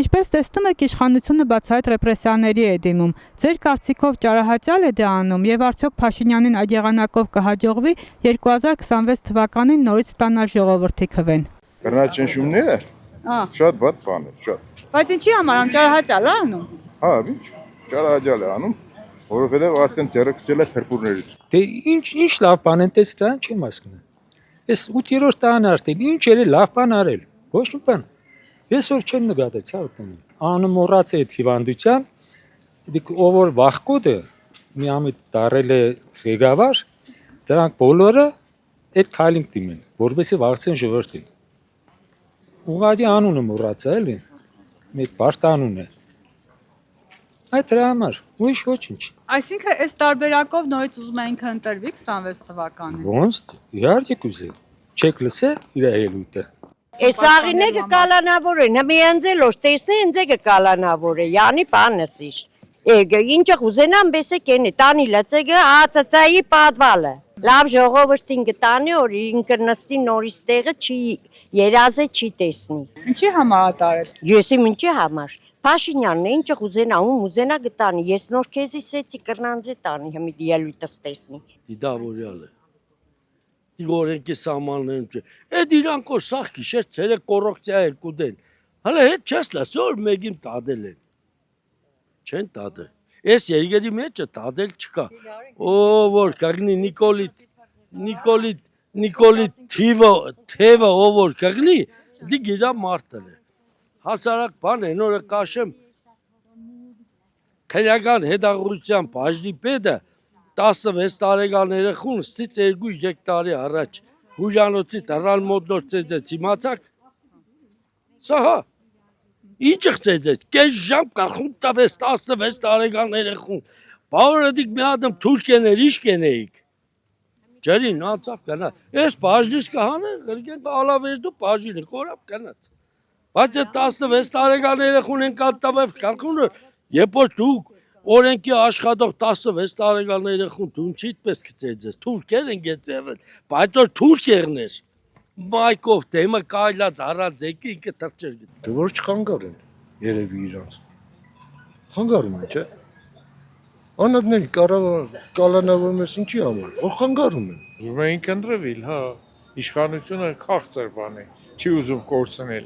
Ինչպես տեսնում եք, իշխանությունը բացահայտ ռեպրեսիաների է դիմում։ Ձեր կարծիքով ճարահատյալ է դա անում եւ արդյոք Փաշինյանին այդ եղանակով կհաջողվի 2026 թվականին նորից ստանալ ժողովրդի քվեն։ Բռնաճնշումները շատ վատ բան է, շատ։ Բայց ինչի համար ճարահատյալ է անում։ Հա, ինչ ճարահատյալ է անում, որովհետեւ արդեն ձեռքցել է փրփուրներից։ Դե ինչ լավ բան են տեսել, չեմ հասկանում։ Այս 8-րդ տանը արդեն ինչ էր լավ բան արել։ Ոչ մի բան։ Ես որ չեմ նկատել, ցավ տանը։ Անը մոռաց է այդ հիվանդության, դիք ով որ վախկոդը մի ամիտ դարել է ղեկավար, դրանք բոլորը այդ քայլին դիմեն, որովհետեւ վախցեն ժողովրդին։ Ուղղակի անունը մոռացա էլի։ Մեկ բարդ անուն է։ Այդ դրա համար ուրիշ ոչինչ։ Այսինքն այս տարբերակով նորից ուզում են ընտրվի 26 թվականին։ Ոնց իհարկե կուզե։ Չեք լսե իր ելույթը։ Այս աղինը կկալանավոր է, նմիանձելոշ տեսնե ինձ կկալանավոր է, յանի պանսիշ։ Էգը ինչը ուզենամ բեսե կենի, տանի լծեգը ածածայի պատվալը։ Լավ ժողովրդին կտանի, որ ինքը նստի նորից տեղը չի երազե չի տեսնի։ Ինչի համար ատարել։ Եսի ինչի համար։ Փաշինյանն է ինչը ուզենա, ուզենա կտանի, ես նոր քեզի սեցի կրնանձե տանի, հիմի ելույթս տեսնի։ Դիդավորյալը։ Դիգորենքի սամաններում չէ։ Այդ իրանք որ սաղ գիշեր ցերը կոռուպցիա են կուդեն։ Հələ հետ չես լսի որ մեկին տադել են։ Չեն տադել։ Այս երկերի մեջը տադել չկա։ Ո որ կգնի Նիկոլիտ թևը ով որ կգնի, դի գիրա մարտել է։ Հասարակ բան է, նորը կաշեմ քրեական հետաղրության բաժնի պետը 16 տարեկան երեխուն ստից 2-3 տարի առաջ հուժանոցի դռան մոտ նոր ծեծեց, իմացաք։ Սա հա։ Ինչ ծեծեց, կես ժամ կախում տավես 16 տարեկան երեխուն։ Բավարը դիք մի ադմ թուրքեներ ինչ կենեիք։ Ջերին անցավ կնա։ Այս բաժնից կհանը, գրգեն ալավես դու բաժինը կորավ կնաց։ Բայց 16 տարեկան երեխուն են կատտավև կախումը, երբ որ դուք օրենքի աշխատող 16 տարեկան երեխուն դու ինչի դպես կծեծես, թուրքեր են գեցերել, բայց որ թուրքերն ես, մայկով դեմը կայլած առած եկի ինքը թրջեր գտի։ Դե որ չխանգարեն, երևի իրանց։ Խանգարում են, չէ։ Անադների կալանավորում ես ինչի համար, որ խանգարում են։ Ուզում են ընտրվել, հա, իշխանությունը քաղցր բան է, չի ուզում կորցնել։